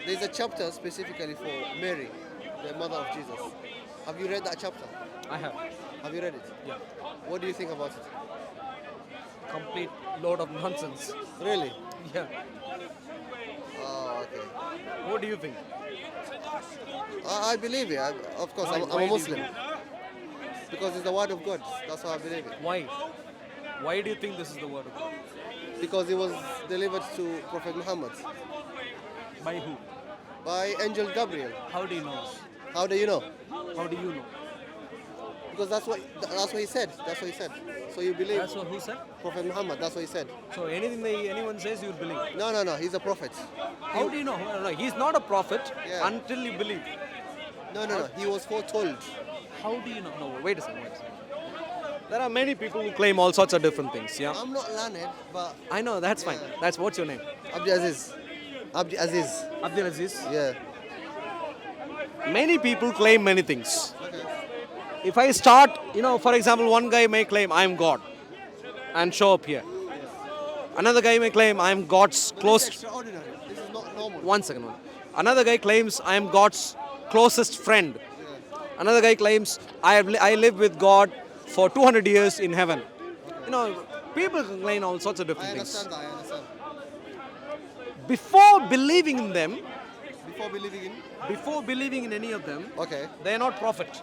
There's a chapter specifically for Mary, the mother of Jesus. Have you read that chapter? I have. Have you read it? Yeah. What do you think about it? Complete load of nonsense. Really? Yeah. Oh, okay. What do you think? I believe it. Of course, Why- I'm why a do you Muslim. Because it's the word of God. That's why I believe it. Why? Why do you think this is the word of God? Because it was delivered to Prophet Muhammad By who? by Angel Gabriel. How do you know? How do you know? How do you know? Because that's what he said. That's what he said. So you believe That's what who said? Prophet Muhammad. That's what he said. So anything anyone says, you believe. No. He's a prophet. How do you know? No, he's not a prophet Yeah. until you believe. No. He was foretold. How do you know? No, wait a second. There are many people who claim all sorts of different things. Yeah. I'm not learned, but I know. That's fine. Yeah. That's what's your name? Abdi Aziz. Abdi Aziz. Abdul Aziz. Yeah. Many people claim many things. Okay. If I start, for example, one guy may claim I'm God and show up here. Another guy may claim I'm God's But close. it's extraordinary. This is not normal. One second. Another guy claims I'm God's closest friend. Another guy claims I live with God for 200 years in heaven. People can claim all sorts of I different things. understand that. I understand. Before believing in them, Before believing in. before believing in any of them, Okay. they are not prophet.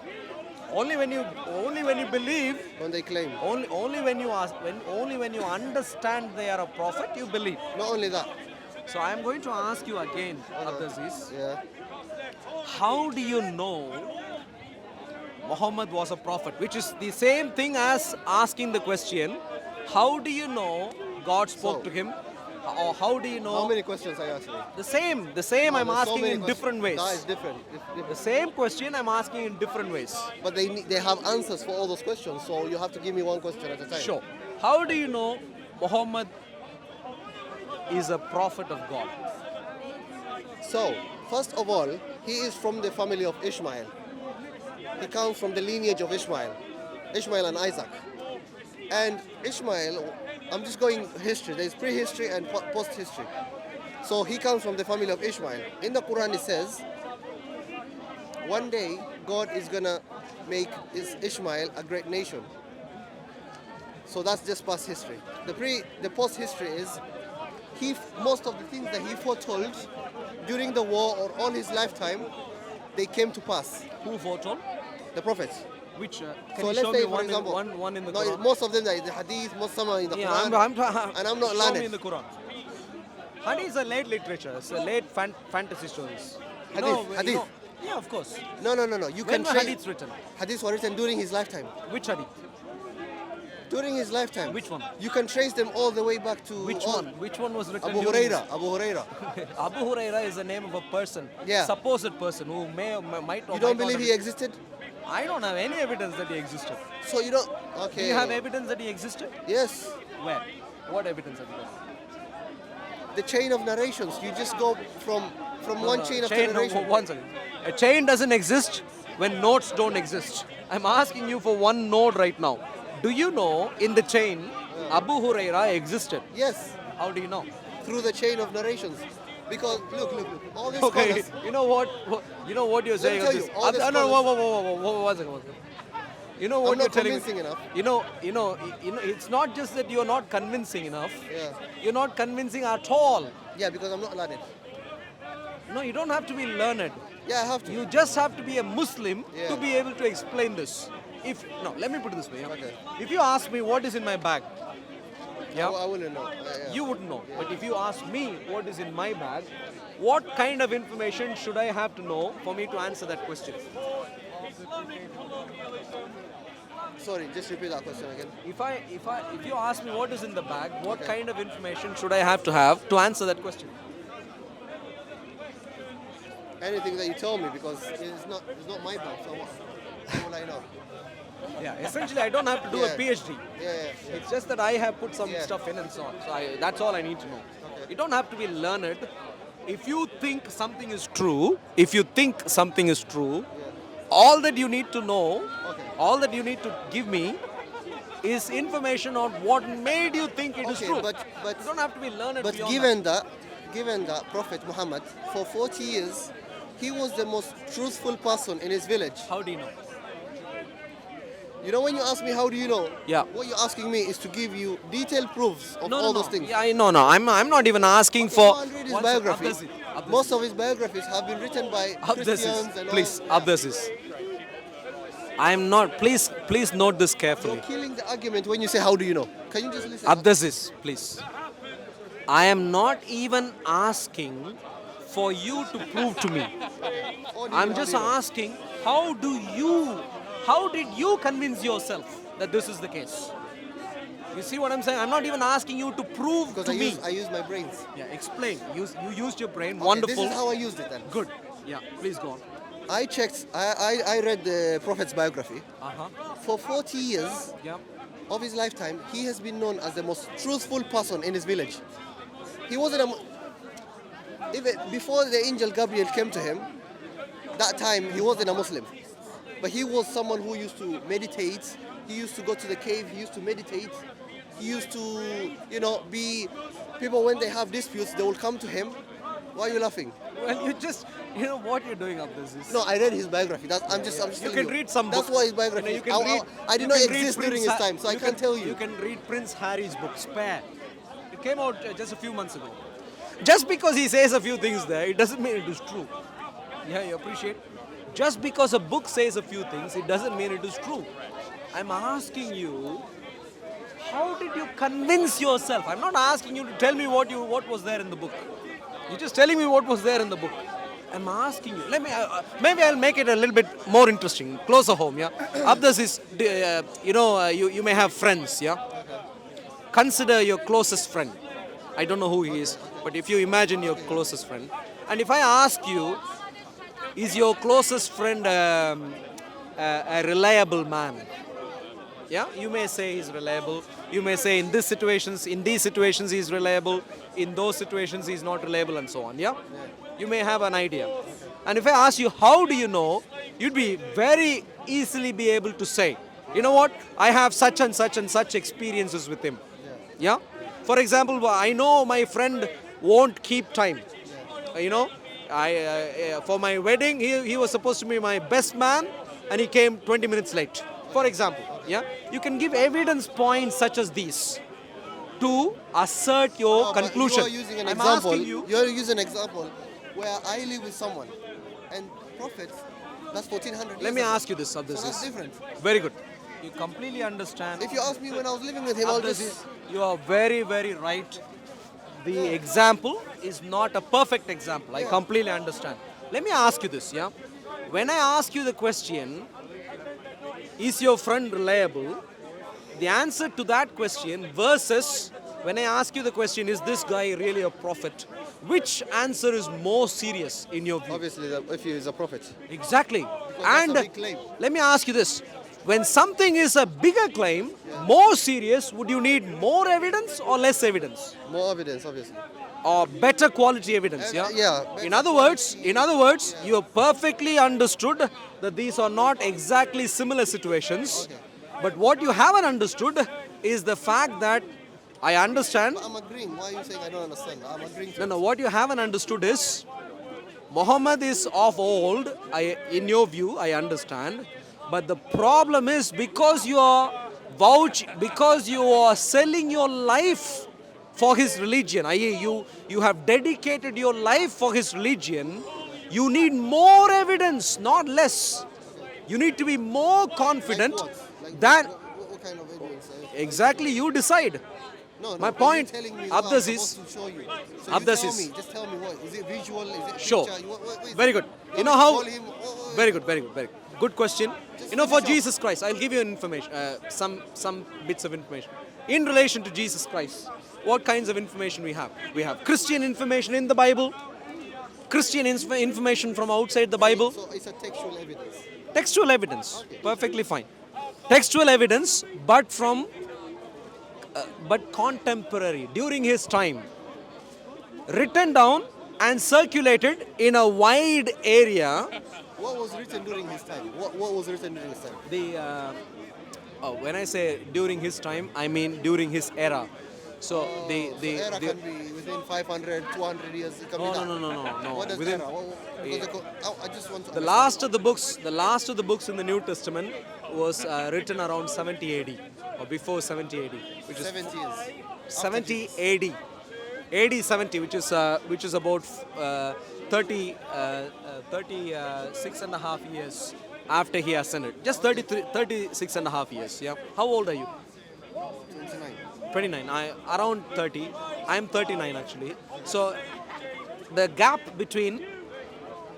Only when you believe, When they claim. only when you understand they are a prophet, you believe. Not only that. So I am going to ask you again, Abdulaziz, Yeah. how do you know Muhammad was a prophet? Which is the same thing as asking the question, how do you know God spoke So- to him? Or how do you know? How many questions are you asking me? The same No, I'm there's so asking many in questions. different ways. That is different. It's The different. same question I'm asking in different ways. But they have answers for all those questions, so you have to give me one question at a time. Sure. How do you know Muhammad is a prophet of God? So, first of all, he is from the family of Ishmael. He comes from the lineage of Ishmael and Isaac. And Ishmael, I'm just going history. There's prehistory and post-history. So he comes from the family of Ishmael. In the Quran it says, one day God is gonna make Ishmael a great nation. So that's just past history. The post-history is most of the things that he foretold during the war or all his lifetime, they came to pass. Who foretold? The prophets. Which? Can So you let's show say, me for example, one in the no, Quran? most of them are in the Hadith, most some are in the Yeah, Quran. and I'm not show learned. me in the Quran. Hadith is a late literature. It's a late fantasy stories. Hadith. Yeah, of course. No. You When can were trace hadiths written? Hadiths were written during his lifetime. Which hadith? During his lifetime. Which one? You can trace them all the way back to Which one? Which one was written? Abu during Huraira. Abu Huraira. his- Abu Huraira is the name of a person. Yeah. Supposed person who may or might or You don't might not believe have- he existed? I don't have any evidence that he existed. So you don't. Do Okay. you have evidence that he existed? Yes. Where? What evidence have you got? The chain of narrations. You just go from one chain of narration. One second. A chain doesn't exist when nodes don't exist. I'm asking you for one node right now. Do you know in the chain Abu Huraira existed? Yes. How do you know? Through the chain of narrations. Because look. All these Okay, scholars. you know what you're Let me saying. tell of you, this. all the No, scholars- whoa, one second. You know what I'm you're not telling me? convincing enough. You know, it's not just that you're not convincing enough. Yeah. You're not convincing at all. Yeah, because I'm not learned. No, you don't have to be learned. Yeah, I have to. You just have to be a Muslim Yeah. to be able to explain this. Let me put it this way. Yeah? Okay. If you ask me what is in my bag, I wouldn't know. Yeah. you wouldn't know. But if you ask me what is in my bag, what kind of information should I have to know for me to answer that question? Sorry, just repeat that question again. If you ask me what is in the bag, what Okay. kind of information should I have to answer that question? Anything that you tell me, because it's not my bag. So what will I know? Yeah, essentially I don't have to do Yeah. a PhD. Yeah. It's just that I have put some Yeah. stuff in and so on. So that's all I need to know. Okay. You don't have to be learned. If you think something is true, all that you need to know, Okay. all that you need to give me is information on what made you think it is Okay, true. but you don't have to be learned But beyond given that, given that Prophet Muhammad, for 40 years, he was the most truthful person in his village. How do you know? You know, when you ask me how do you know, Yeah. what you're asking me is to give you detailed proofs of No, all no, those no. things. Yeah, I'm not even asking Okay, for. go and read his One sec, biography. Abdasis, Abdasis. Most of his biographies have been written by Christians and Please, all. Abdasis. I'm not. Please note this You're carefully. killing the argument when you say how do you know. Can you just listen? Abdasis, please. I am not even asking for you to prove to me. I'm just asking, how did you convince yourself that this is the case? You see what I'm saying? I'm not even asking you to prove Because to me. I use my brains. Yeah, explain. You used your brain. Okay, Wonderful. This is how I used it then. Good. Yeah, please go on. I checked, I read the Prophet's biography. Uh-huh. For 40 years Yeah. of his lifetime, he has been known as the most truthful person in his village. He wasn't even before the angel Gabriel came to him, that time he wasn't a Muslim. But he was someone who used to meditate. He used to go to the cave. He used to meditate. He used to, be people when they have disputes, they will come to him. Why are you laughing? Well, what you're doing up this is. No, I read his biography. I'm just You telling can read some That's book. what his biography You is. can read. I did you not can read exist during Prince his time, so I can't tell you. You can read Prince Harry's book, Spare. It came out just a few months ago. Just because he says a few things there, it doesn't mean it is true. Yeah, you appreciate? Just because a book says a few things, it doesn't mean it is true. I'm asking you, how did you convince yourself? I'm not asking you to tell me what was there in the book. You're just telling me what was there in the book. I'm asking you. Maybe I'll make it a little bit more interesting, closer home. Yeah. Abdas is, you may have friends. Yeah. Consider your closest friend. I don't know who he is, but if you imagine your closest friend, and if I ask you, is your closest friend a reliable man? Yeah, you may say he's reliable. You may say in these situations he's reliable. In those situations he's not reliable, and so on. Yeah, you may have an idea. And if I ask you, how do you know? You'd be very easily be able to say, you know what? I have such and such and such experiences with him. Yeah. For example, I know my friend won't keep time. For my wedding, he was supposed to be my best man, and he came 20 minutes late. For example, yeah, you can give evidence points such as these to assert your conclusion. You are using an I'm example. asking you. You're using an example where I live with someone, and prophets, that's 1400 years Let me ago. ask you this, So Abdus. that's different. Very good. You completely understand. If you ask me when I was living with him, I'll Abdus, just... you are very, very right. The example is not a perfect example. I completely understand. Let me ask you this, yeah? When I ask you the question, is your friend reliable? The answer to that question versus when I ask you the question, is this guy really a prophet? Which answer is more serious in your view? Obviously, if he is a prophet. Exactly. that's And a big claim. let me ask you this. When something is a bigger claim, more serious, would you need more evidence or less evidence? More evidence, obviously. Or better quality evidence, yeah? Yeah. In other words, you have perfectly understood that these are not exactly similar situations. Okay. But what you haven't understood is the fact that I understand. I'm agreeing. Why are you saying I don't understand? I'm agreeing to No, what you haven't understood is Muhammad is of old. In your view, I understand. But the problem is because you are selling your life for his religion, i.e. you have dedicated your life for his religion, you need more evidence, not less. You need to be more confident than... What kind of evidence? Exactly, you decide. No, My you're point, telling me what I'm Abdas is... supposed to show you. So Abdas you is... just tell me what. Is it visual? Is it Sure. picture? What is Very it? good. You You know want me to how... call him? What- Very good, very good, very good. Good question. Just You know, for finish off. Jesus Christ, I'll give you information, some bits of information. In relation to Jesus Christ, what kinds of information we have? We have Christian information in the Bible, Christian information from outside the Bible, So it's a textual evidence. textual evidence, perfectly fine. Textual evidence, but contemporary, during his time, written down and circulated in a wide area. What was written during his time? What was written during his time? When I say during his time, I mean during his era. So era can be within 500, 200 years. It can be no, that. no, no, no, no, no. What does Within era? I just want to the last of the books in the New Testament was written around 70 AD or before 70 AD, which is 70 years. 70 AD, AD 70, which is about 36 and a half years after he ascended. Just 36 and a half years. Yeah. How old are you? 29. 29. Around 30. I'm 39 actually. So the gap between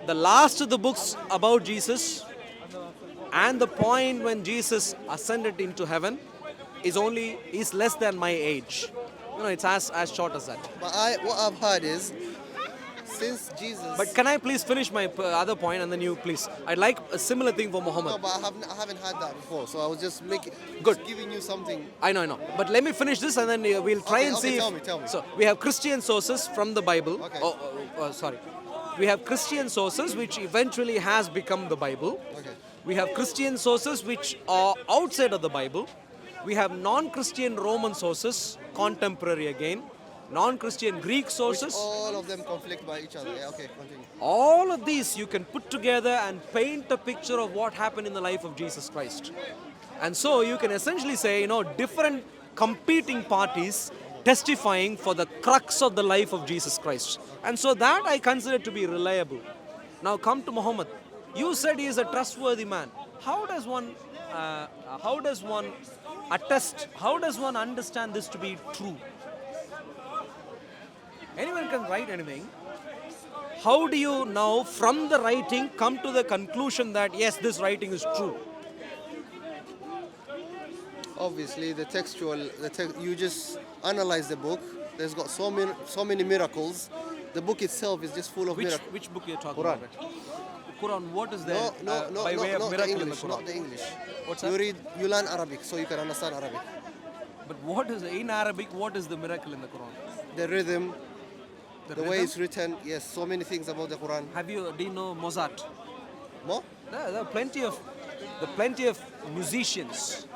the last of the books about Jesus and the point when Jesus ascended into heaven is less than my age. It's as short as that. But what I've heard is, since Jesus. But can I please finish my other point and then you please? I'd like a similar thing for Muhammad. No, but I haven't had that before, so I was just Good. giving you something. I know. But let me finish this and then we'll try and see. Tell me. So we have Christian sources from the Bible. Okay. Sorry. We have Christian sources which eventually has become the Bible. Okay. We have Christian sources which are outside of the Bible. We have non-Christian Roman sources, contemporary again. Non-Christian Greek sources. Which all of them conflict by each other. Yeah, okay, continue. All of these you can put together and paint a picture of what happened in the life of Jesus Christ. And so you can essentially say, different competing parties testifying for the crux of the life of Jesus Christ. And so that I consider to be reliable. Now come to Muhammad. You said he is a trustworthy man. How does one understand this to be true? Anyone can write anything. How do you now, from the writing, come to the conclusion that yes, this writing is true? Obviously, you just analyze the book. There's got so many miracles. The book itself is just full of miracles. Which book you're talking Quran. about? Quran. What is there by way of not miracle the in the English, Quran? not the English. What's that? You learn Arabic, so you can understand Arabic. But what is in Arabic? What is the miracle in the Quran? The rhythm, the way rhythm? it's written. Yes, so many things about the Quran. Do you know Mozart? More? There are plenty of musicians,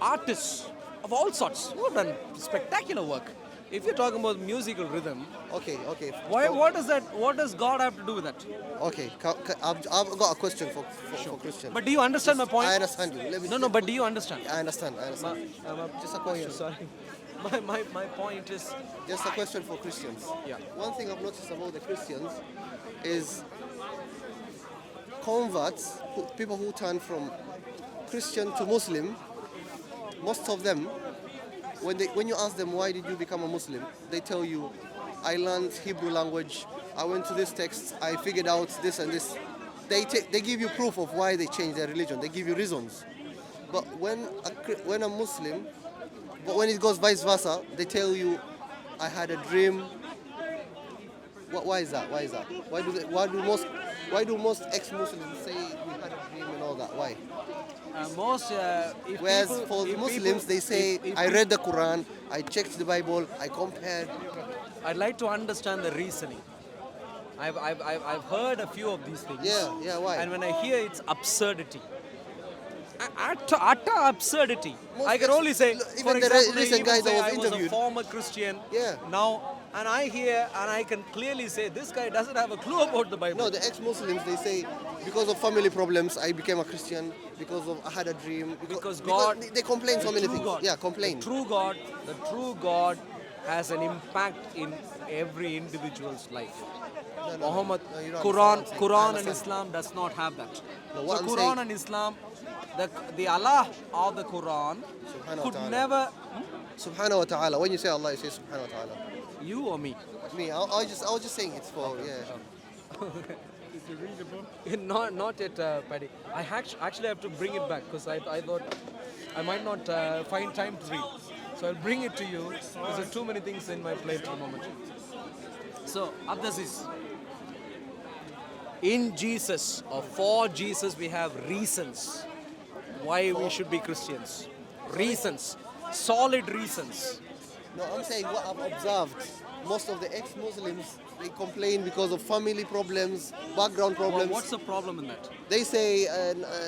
artists of all sorts who have done spectacular work. If you're talking about musical rhythm, Okay. what does God have to do with that? Okay, I've got a question for Christian. But do you understand my point? I understand you. Let me No, but do you understand? I understand. Just a question. Sorry. My point is, Just a question for Christians. Yeah. One thing I've noticed about the Christians is converts, people who turn from Christian to Muslim, most of them, when you ask them why did you become a Muslim, they tell you, I learned Hebrew language, I went to this text, I figured out this and this. They give you proof of why they changed their religion. They give you reasons. But when a Muslim, but when it goes vice versa, they tell you, I had a dream. Why is that? Why do most ex-Muslims say we had a dream and all that? Why? Whereas for Muslims, they say, I read the Quran, I checked the Bible, I compared. I'd like to understand the reasoning. I've heard a few of these things. Yeah, why? And when I hear it's absurdity. Utter absurdity. I can only say, Even for the example, recent guy that was I was a interviewed. former Christian. Yeah. Now, and I hear and I can clearly say this guy doesn't have a clue about the Bible. No, the ex-Muslims, they say, because of family problems, I became a Christian, because of I had a dream. Because God, they complain so many true things. God, Yeah, complain. The true God has an impact in every individual's life. Muhammad, you don't Quran understand what I'm saying. I and understand. Islam does not have that. No, what so I'm Quran saying- and Islam, the Allah of the Quran Subhanahu wa could ta'ala. never. Subhanahu wa ta'ala. When you say Allah, you say Subhanahu wa ta'ala. You or me? Me, I was just saying it's for, yeah. Not yet, Paddy. I actually have to bring it back because I thought I might not find time to read. So I'll bring it to you because there are too many things in my plate at the moment. So, Abdaziz, in Jesus or for Jesus, we have reasons why we should be Christians. Reasons, solid reasons. No, I'm saying what I've observed. Most of the ex-Muslims, they complain because of family problems, background Well, problems. what's the problem in that? They say,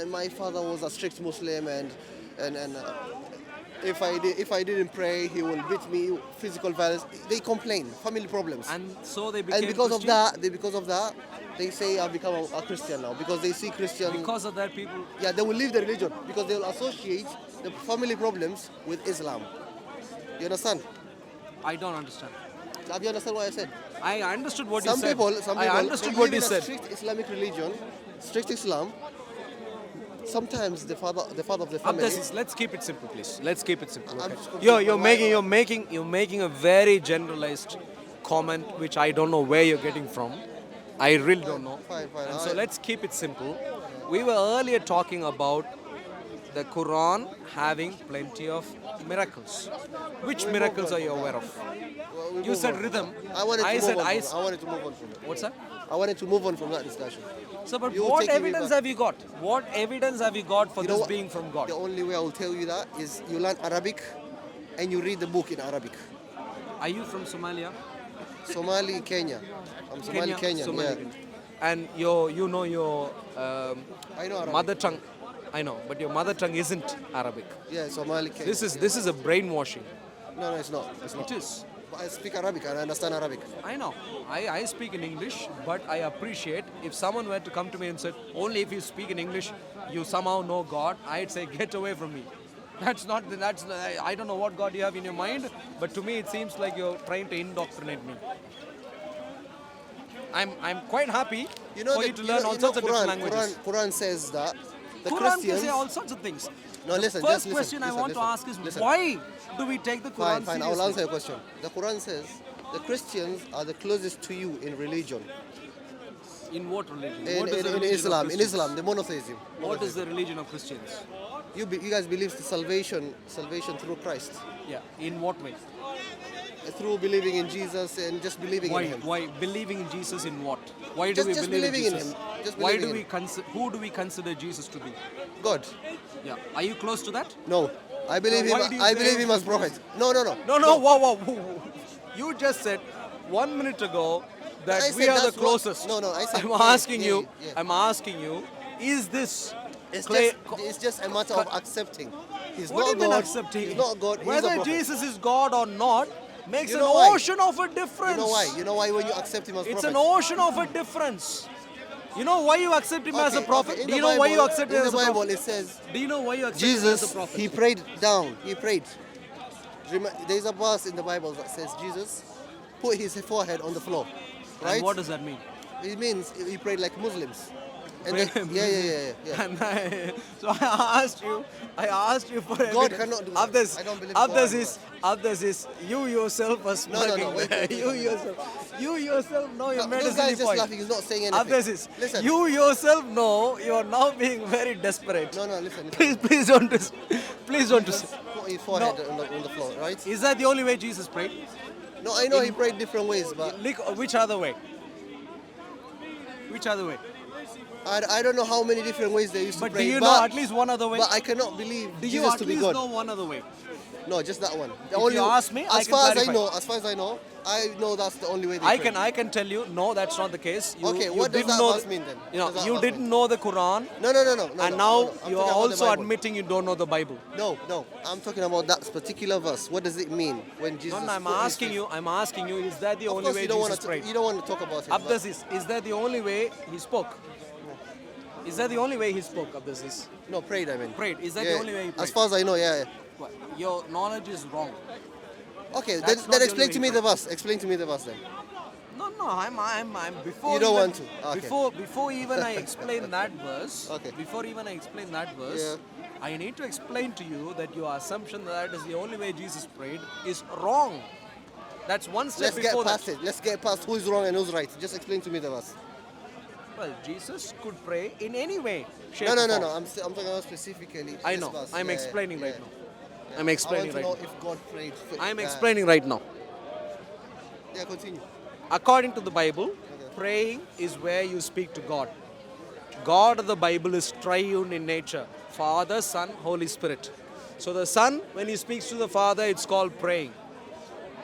my father was a strict Muslim and if I didn't pray, he will beat me. Physical violence. They complain. Family problems. And so they became And because Christian? of that, they say I've become a Christian now because they see Christian. Because of that, people. Yeah, they will leave the religion because they will associate the family problems with Islam. You understand? I don't understand. Have you understand what I said? I understood what Some you said. people, I understood they what live you in a said. strict Islamic religion, strict Islam. Sometimes the father of the family. Abdasis, let's keep it simple, please. Let's keep it simple. I'm Okay? just confused You're making a very generalized comment, which I don't know where you're getting from. I really don't know. Fine. And so let's keep it simple. We were earlier talking about the Quran having plenty of miracles. Which miracles are you aware of? You said rhythm. I wanted to move on from it. What's that? I wanted to move on from that discussion. So, but You're what taking me evidence back. have you got? What evidence have you got for You know this what? being from God? The only way I will tell you that is you learn Arabic and you read the book in Arabic. Are you from Somalia? Somali, Kenya. I'm Somali, Kenyan. Somali, Yeah. Kenya. And you know your I know Arabic. mother tongue. I know, but your mother tongue isn't Arabic. Yeah, Somali, Kenya. This is a brainwashing. No, it's not. It's not. It is. But I speak Arabic and I understand Arabic. I know. I speak in English, but I appreciate if someone were to come to me and said, only if you speak in English, you somehow know God, I'd say, get away from me. I don't know what God you have in your mind, but to me it seems like you're trying to indoctrinate me. I'm quite happy for you to learn all sorts of different languages. Quran says that the Quran can Christians. say all sorts of things. No, listen. First Just listen. question I want to ask is listen. why do we take the Quran Fine. I seriously? will answer your question. The Quran says the Christians are the closest to you in religion. In what religion? In, What is the in, in religion of Islam, in Christians? Islam, the monotheism. What is the religion of Christians? You guys believe the salvation through Christ, Yeah. In what way? through believing in Jesus and just believing Why? in Him. Why believing in Jesus in what? Why do Just- we just believe in believing in Jesus? him. Just Why believing do in we who do we consider Jesus to be? God. Yeah. Are you close to that? No, I believe Why him. do you I say believe him as he's prophet. No. No. Whoa. You just said 1 minute ago that I we said are the that's what- closest. No, I said I'm yeah, asking yeah, you. yeah. I'm asking you. Is this It's just a matter of accepting. He's What do you not mean God. accepting? He's not God. He's a Whether prophet. Jesus is God or not makes You an know why? ocean of a difference. You know why? You know why when you accept him as It's prophet? an ocean of a difference. You know why you accept him as a Okay, prophet? okay. In Do the you know why you Bible- accept him in as a the Bible prophet? it says Do you know why you accept him as a Jesus, prophet? he prayed down. He prayed. There's a verse in the Bible that says Jesus put his forehead on the floor. Right? And what does that mean? It means he prayed like Muslims. And Prayed then, like yeah. And so I asked you for God evidence. cannot do Of that. this, I don't believe of God this can do is, of this is, you yourself are smirking. wait. You yourself know you're made a This guy silly is just point. laughing. He's not saying Of anything. this is, Listen. you yourself know you are now being very desperate. No, listen. Please don't Put his forehead on the floor, right? Is that the only way Jesus prayed? No, I know he prayed different ways, but Which other way? Which other way? I don't know how many different ways they used to But pray. do you know at least one other way? But I cannot believe Do you Jesus at to be least God. know one other way? No, just that one. If you ask me, I as can far as clarify. as far as I know that's the only way they I pray. can tell you, no, that's not the case. You, Okay, you what does didn't that know verse mean then? You know, What does that you verse didn't mean? know the Quran, No. and now I'm you are talking about the also Bible. admitting you don't know the Bible. No. I'm talking about that particular verse. What does it mean when Jesus? No, I'm put his asking face- you. I'm asking you. Is that the Of only course, way you don't Jesus want prayed? to. You don't want to talk about it. but- Abdasis, is that the only way he spoke? Is that the only way he spoke? Abdasis No, prayed. I mean. prayed. Is that Yeah, the only way he prayed? As far as I know, yeah. What? Your knowledge is wrong. Okay, That's then not the explain only to way me the verse. Explain to me the verse then. No, I'm before. You don't even, want to? Okay. Before even I explain that verse. Okay. Before even I explain that verse, I need to explain to you that your assumption that is the only way Jesus prayed is wrong. That's one step Let's get before past that. it. Let's get past who's wrong and who's right. Just explain to me the verse. Well, Jesus could pray in any way, shape, No. or form. I'm talking about specifically. I this know. verse. I'm Yeah, explaining right yeah. now. I'm explaining I right want now. to know if God prayed. I'm explaining right now. Yeah, continue. According to the Bible, praying is where you speak to God. God of the Bible is triune in nature: Father, Son, Holy Spirit. So the Son, when he speaks to the Father, it's called praying.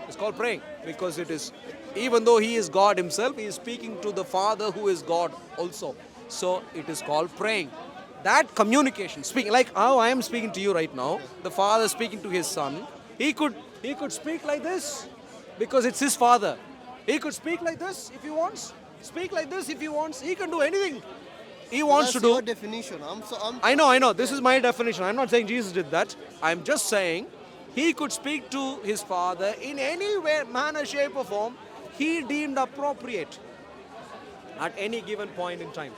It's called praying because it is, even though he is God himself, he is speaking to the Father who is God also. So it is called praying. that communication, speaking like how I am speaking to you right now, the father speaking to his son, he could speak like this because it's his father. He could speak like this if he wants, speak like this if he wants. He can do anything he wants That's to your do. definition. I know. This is my definition. I'm not saying Jesus did that. I'm just saying he could speak to his father in any way, manner, shape, or form he deemed appropriate at any given point in time.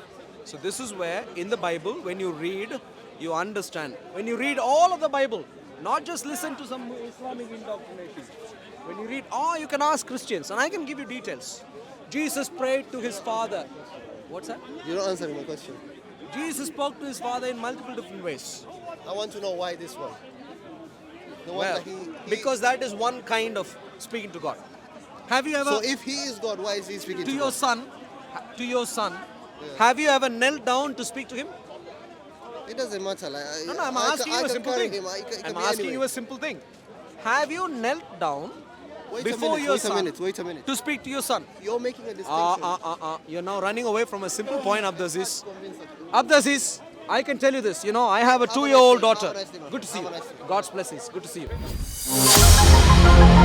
So this is where in the Bible, when you read, you understand. When you read all of the Bible, not just listen to some Islamic indoctrination. When you read, you can ask Christians, and I can give you details. Jesus prayed to his father. What's that? You're not answering my question. Jesus spoke to his father in multiple different ways. I want to know why this one. The one Well, that he because that is one kind of speaking to God. Have you ever, So if he is God, why is he speaking to to your God? son, have you ever knelt down to speak to him? It doesn't matter. No, I'm asking you a simple thing. I'm I'm asking you a simple thing. Have you knelt down before your son Wait a minute. to speak to your son? You're making a distinction. You're now running away from a simple point, Abdaziz. Convinced of you. Abdaziz, I can tell you this. I have a Have a 2-year-old nice day. daughter. Have a nice day, man. Good to see Have you. a nice day. God's blessings. Good to see you.